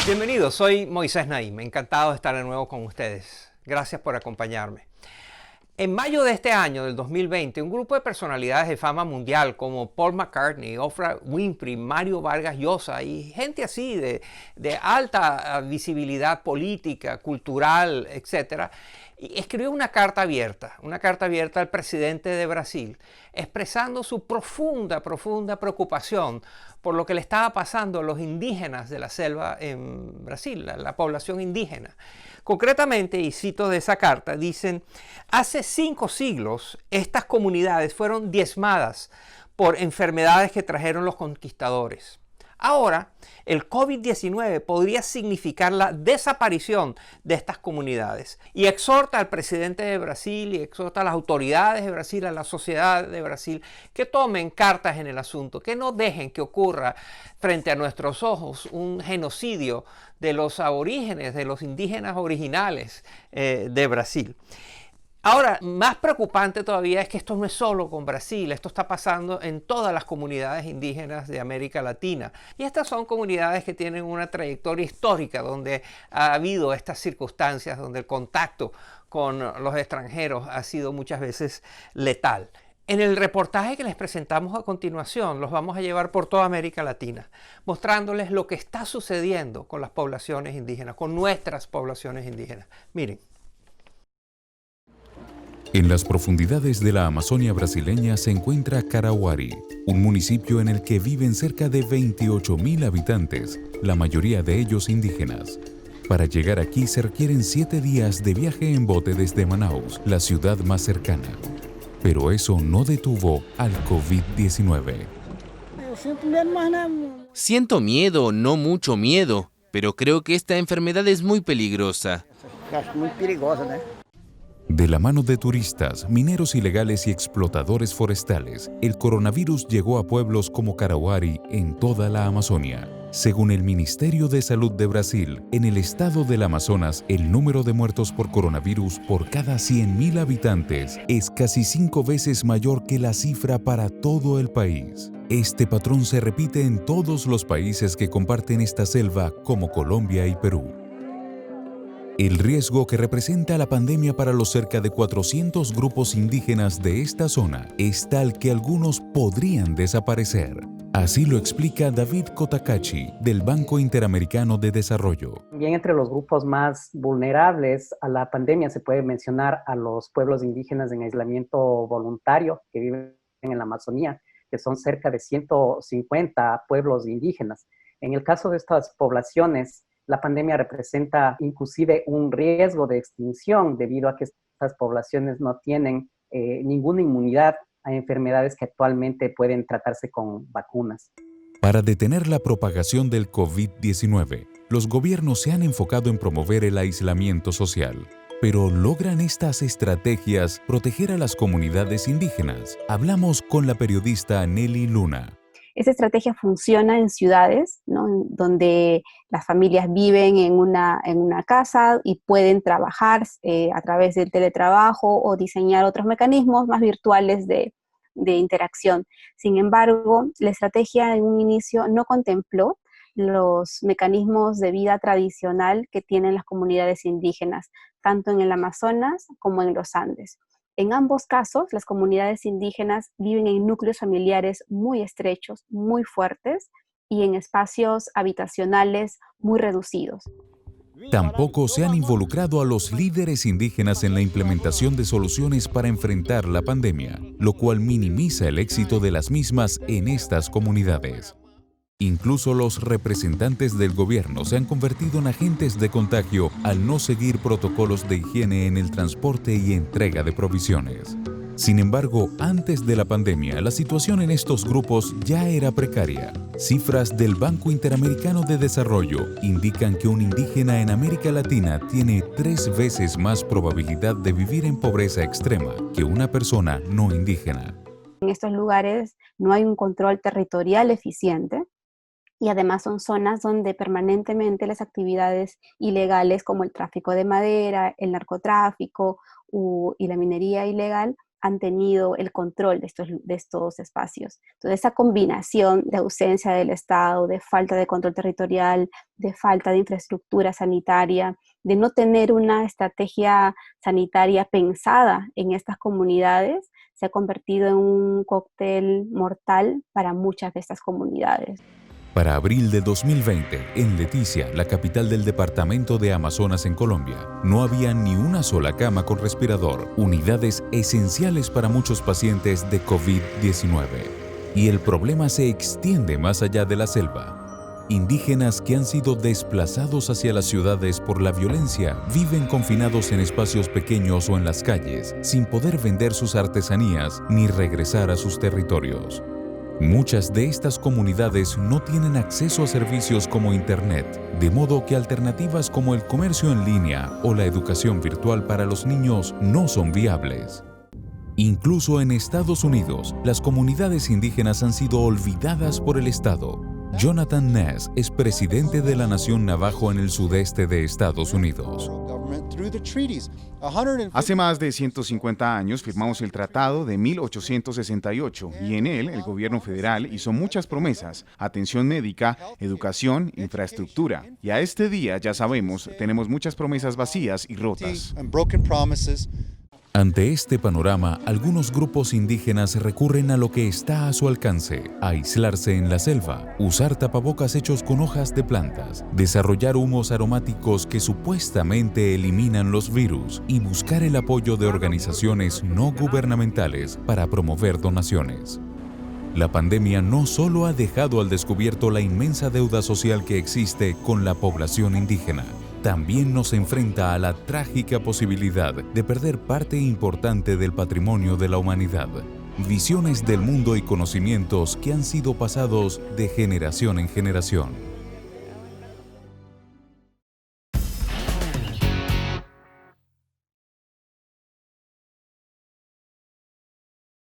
Bienvenidos, soy Moisés Naim, encantado de estar de nuevo con ustedes. Gracias por acompañarme. En mayo de este año, del 2020, un grupo de personalidades de fama mundial como Paul McCartney, Oprah Winfrey, Mario Vargas Llosa y gente así de alta visibilidad política, cultural, etc., escribió una carta abierta al presidente de Brasil, expresando su profunda preocupación por lo que le estaba pasando a los indígenas de la selva en Brasil, la población indígena. Concretamente, y cito de esa carta, dicen: hace 5 siglos estas comunidades fueron diezmadas por enfermedades que trajeron los conquistadores. Ahora, el COVID-19 podría significar la desaparición de estas comunidades. Y exhorta al presidente de Brasil y exhorta a las autoridades de Brasil, a la sociedad de Brasil, que tomen cartas en el asunto, que no dejen que ocurra frente a nuestros ojos un genocidio de los aborígenes, de los indígenas originales de Brasil. Ahora, más preocupante todavía es que esto no es solo con Brasil, esto está pasando en todas las comunidades indígenas de América Latina. Y estas son comunidades que tienen una trayectoria histórica donde ha habido estas circunstancias, donde el contacto con los extranjeros ha sido muchas veces letal. En el reportaje que les presentamos a continuación, los vamos a llevar por toda América Latina, mostrándoles lo que está sucediendo con las poblaciones indígenas, con nuestras poblaciones indígenas. Miren. En las profundidades de la Amazonia brasileña se encuentra Carauari, un municipio en el que viven cerca de 28.000 habitantes, la mayoría de ellos indígenas. Para llegar aquí se requieren 7 días de viaje en bote desde Manaus, la ciudad más cercana. Pero eso no detuvo al COVID-19. Siento miedo, no mucho miedo, pero creo que esta enfermedad es muy peligrosa. Muy peligrosa, ¿no? De la mano de turistas, mineros ilegales y explotadores forestales, el coronavirus llegó a pueblos como Carauari en toda la Amazonia. Según el Ministerio de Salud de Brasil, en el estado del Amazonas, el número de muertos por coronavirus por cada 100.000 habitantes es casi 5 veces mayor que la cifra para todo el país. Este patrón se repite en todos los países que comparten esta selva, como Colombia y Perú. El riesgo que representa la pandemia para los cerca de 400 grupos indígenas de esta zona es tal que algunos podrían desaparecer. Así lo explica David Cotacachi, del Banco Interamericano de Desarrollo. También entre los grupos más vulnerables a la pandemia se puede mencionar a los pueblos indígenas en aislamiento voluntario que viven en la Amazonía, que son cerca de 150 pueblos indígenas. En el caso de estas poblaciones, la pandemia representa inclusive un riesgo de extinción debido a que estas poblaciones no tienen ninguna inmunidad a enfermedades que actualmente pueden tratarse con vacunas. Para detener la propagación del COVID-19, los gobiernos se han enfocado en promover el aislamiento social. Pero ¿logran estas estrategias proteger a las comunidades indígenas? Hablamos con la periodista Nelly Luna. Esa estrategia funciona en ciudades, ¿no?, donde las familias viven en una casa y pueden trabajar a través del teletrabajo o diseñar otros mecanismos más virtuales de interacción. Sin embargo, la estrategia en un inicio no contempló los mecanismos de vida tradicional que tienen las comunidades indígenas, tanto en el Amazonas como en los Andes. En ambos casos, las comunidades indígenas viven en núcleos familiares muy estrechos, muy fuertes y en espacios habitacionales muy reducidos. Tampoco se han involucrado a los líderes indígenas en la implementación de soluciones para enfrentar la pandemia, lo cual minimiza el éxito de las mismas en estas comunidades. Incluso los representantes del gobierno se han convertido en agentes de contagio al no seguir protocolos de higiene en el transporte y entrega de provisiones. Sin embargo, antes de la pandemia, la situación en estos grupos ya era precaria. Cifras del Banco Interamericano de Desarrollo indican que un indígena en América Latina tiene 3 veces más probabilidad de vivir en pobreza extrema que una persona no indígena. En estos lugares no hay un control territorial eficiente, y además son zonas donde permanentemente las actividades ilegales como el tráfico de madera, el narcotráfico y la minería ilegal han tenido el control de estos espacios. Entonces, esa combinación de ausencia del Estado, de falta de control territorial, de falta de infraestructura sanitaria, de no tener una estrategia sanitaria pensada en estas comunidades, se ha convertido en un cóctel mortal para muchas de estas comunidades. Para abril de 2020, en Leticia, la capital del departamento de Amazonas en Colombia, no había ni una sola cama con respirador, unidades esenciales para muchos pacientes de COVID-19. Y el problema se extiende más allá de la selva. Indígenas que han sido desplazados hacia las ciudades por la violencia viven confinados en espacios pequeños o en las calles, sin poder vender sus artesanías ni regresar a sus territorios. Muchas de estas comunidades no tienen acceso a servicios como Internet, de modo que alternativas como el comercio en línea o la educación virtual para los niños no son viables. Incluso en Estados Unidos, las comunidades indígenas han sido olvidadas por el Estado. Jonathan Ness es presidente de la Nación Navajo en el sudeste de Estados Unidos. Hace más de 150 años firmamos el Tratado de 1868 y en él el gobierno federal hizo muchas promesas: atención médica, educación, infraestructura. Y a este día, ya sabemos, tenemos muchas promesas vacías y rotas. Ante este panorama, algunos grupos indígenas recurren a lo que está a su alcance: aislarse en la selva, usar tapabocas hechos con hojas de plantas, desarrollar humos aromáticos que supuestamente eliminan los virus y buscar el apoyo de organizaciones no gubernamentales para promover donaciones. La pandemia no solo ha dejado al descubierto la inmensa deuda social que existe con la población indígena, también nos enfrenta a la trágica posibilidad de perder parte importante del patrimonio de la humanidad, visiones del mundo y conocimientos que han sido pasados de generación en generación.